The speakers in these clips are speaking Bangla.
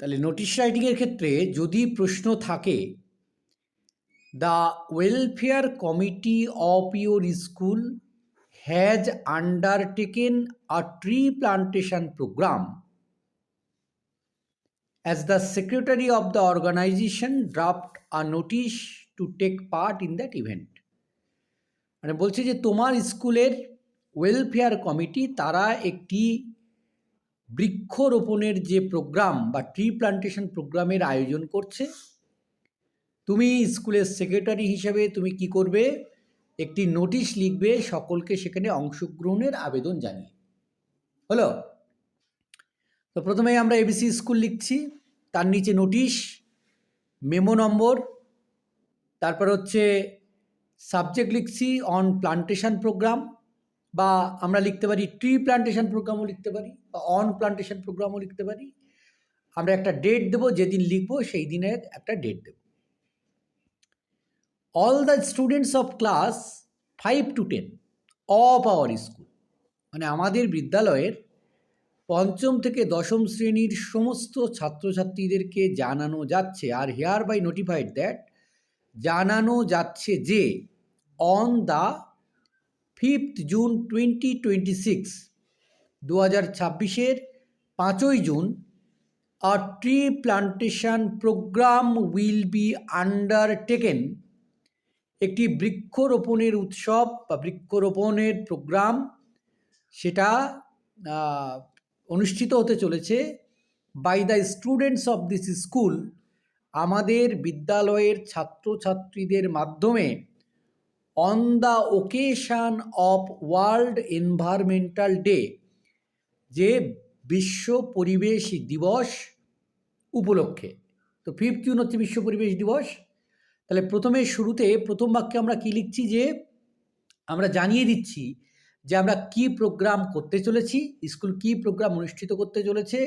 তাহলে নোটিশ রাইটিংয়ের ক্ষেত্রে যদি প্রশ্ন থাকে, the welfare committee of your school has undertaken a tree plantation programme, as the secretary of the organisation draft a notice to take part in that event. মানে বলছে যে তোমার স্কুলের ওয়েলফেয়ার কমিটি তারা একটি বৃক্ষরোপণের যে প্রোগ্রাম বা ট্রি প্লান্টেশন প্রোগ্রামের আয়োজন করছে। তুমি স্কুলের সেক্রেটারি হিসেবে তুমি কি করবে, একটি নোটিশ লিখবে সকলকে সেখানে অংশগ্রহণের আবেদন জানিয়ে। হলো? তো প্রথমে আমরা এবিসি স্কুল লিখছি, তার নিচে নোটিশ, মেমো নম্বর, তারপর হচ্ছে সাবজেক্ট লিখছি অন প্লান্টেশন প্রোগ্রাম, বা আমরা লিখতে পারি ট্রি প্লান্টেশন প্রোগ্রামও লিখতে পারি, বা অন প্লান্টেশন প্রোগ্রামও লিখতে পারি। আমরা একটা ডেট দেবো, যেদিন লিখবো সেই দিনের একটা ডেট দেব। All the students of class 5 to 10 of our school, মানে আমাদের বিদ্যালয়ের পঞ্চম থেকে দশম শ্রেণীর সমস্ত ছাত্রছাত্রীদেরকে জানানো যাচ্ছে, আর হেয়ার বাই নোটিফাইড দ্যাট, জানানো যাচ্ছে যে অন দ্য 5th June 2026, 2026 5ই জুন, a tree plantation program will be undertaken, একটি বৃক্ষরোপণের উৎসব বা বৃক্ষরোপণের প্রোগ্রাম সেটা অনুষ্ঠিত হতে চলেছে by the students of this school, আমাদের বিদ্যালয়ের ছাত্রছাত্রীদের মাধ্যমে, on the occasion of world environmental day, যে বিশ্ব পরিবেশ দিবস উপলক্ষে। তো 5th জুন হচ্ছে বিশ্ব পরিবেশ দিবস। তাহলে প্রথমে শুরুতে প্রথম বাক্যে আমরা কী লিখছি, যে আমরা জানিয়ে দিচ্ছি যে আমরা কি প্রোগ্রাম করতে চলেছি, স্কুল কি প্রোগ্রাম অনুষ্ঠিত করতে চলেছে,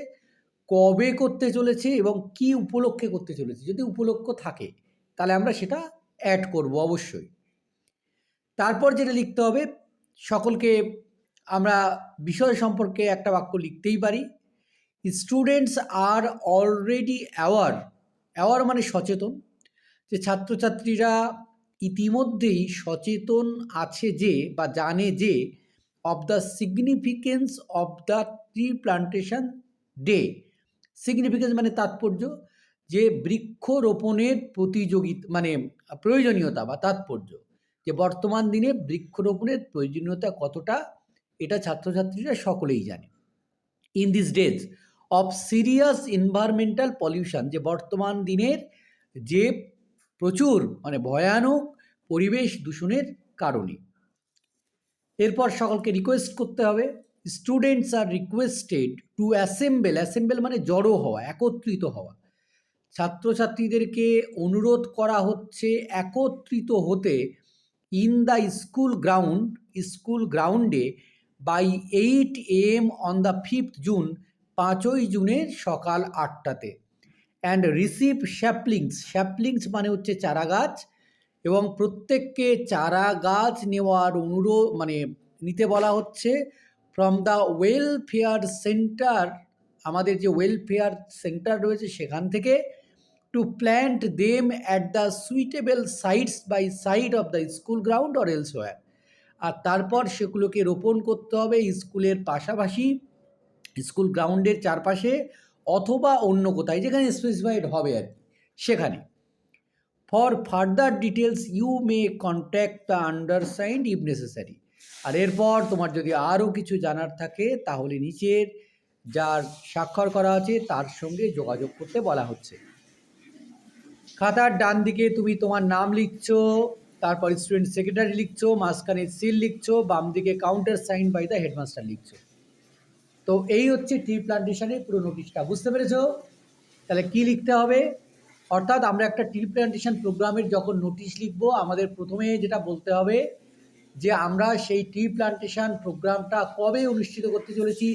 কবে করতে চলেছে এবং কি উপলক্ষে করতে চলেছে। যদি উপলক্ষ থাকে তাহলে আমরা সেটা অ্যাড করব অবশ্যই। তারপর যেটা লিখতে হবে, সকলকে আমরা বিষয় সম্পর্কে একটা বাক্য লিখতেই পারি। স্টুডেন্টস আর অলরেডি অ্যাওয়ার মানে সচেতন, যে ছাত্রছাত্রীরা ইতিমধ্যেই সচেতন আছে যে বা জানে যে of the significance of the tree plantation day. Significance মানে তাৎপর্য, যে বৃক্ষরোপণের প্রতিযোগিতা মানে প্রয়োজনীয়তা বা তাৎপর্য, যে বর্তমান দিনে বৃক্ষরোপণের প্রয়োজনীয়তা কতটা, এটা ছাত্রছাত্রীরা সকলেই জানে। In this days of serious environmental pollution, যে বর্তমান দিনের যে প্রচুর মানে ভয়ানক পরিবেশ দূষণের কারণে। এরপর সকলকে রিকোয়েস্ট করতে হবে, students are requested to assemble মানে জড়ো হওয়া, একত্রিত হওয়া। ছাত্রছাত্রীদেরকে অনুরোধ করা হচ্ছে একত্রিত হতে ইন দ্য স্কুল গ্রাউন্ডে by 8 AM on the 5th June, 5ই জুনের সকাল 8টাতে। অ্যান্ড রিসিভ শ্যাপলিংস মানে হচ্ছে চারা গাছ, এবং প্রত্যেককে চারা গাছ নেওয়ার নিতে বলা হচ্ছে ফ্রম দ্য ওয়েলফেয়ার সেন্টার, আমাদের যে ওয়েলফেয়ার সেন্টার রয়েছে সেখান থেকে, to plant them at the suitable sites by side of the school ground or elsewhere. আর তারপর সেগুলোকে রোপণ করতে হবে স্কুলের পাশাপাশি, স্কুল গ্রাউন্ডের চারপাশে, অথবা অন্য কোথায় যেখানে স্পেসিফাইড হবে আর কি, সেখানে। For further details you may contact the undersigned if necessary. আর এরপর তোমার যদি আরও কিছু জানার থাকে তাহলে নিচের যার স্বাক্ষর করা আছে তার সঙ্গে যোগাযোগ করতে বলা হচ্ছে। খাতার ডান দিকে তুমি তোমার নাম লিখছো, তারপর স্টুডেন্ট সেক্রেটারি লিখছো, মাঝখানে সিল লিখছো, বাম দিকে countersign by the headmaster লিখছো। তো এই হচ্ছে ট্রি প্লান্টেশনের পুরো নোটিশটা, বুঝতে পেরেছো? তাহলে কি লিখতে হবে, অর্থাৎ আমরা একটা ট্রি প্লান্টেশন প্রোগ্রামের যখন নোটিশ লিখব, আমাদের প্রথমে যেটা বলতে হবে যে আমরা সেই ট্রি প্লান্টেশন প্রোগ্রামটা কবে অনুষ্ঠিত করতে চলেছি।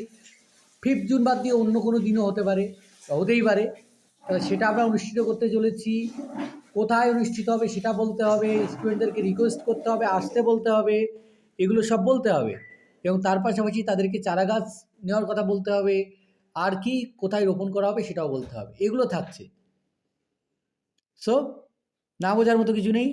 5th জুন বাদ দিয়ে অন্য কোনো দিনও হতে পারে, হতেই পারে, সেটা আমরা অনুষ্ঠিত করতে চলেছি। কোথায় অনুষ্ঠিত হবে সেটা বলতে হবে, স্টুডেন্টদেরকে রিকোয়েস্ট করতে হবে, আসতে বলতে হবে, এগুলো সব বলতে হবে। এবং তার পাশাপাশি তাদেরকে চারা গাছ নেওয়ার কথা বলতে হবে, আর কি কোথায় রোপণ করা হবে সেটাও বলতে হবে, এগুলো থাকছে। সো না বোঝার মতো কিছু নেই।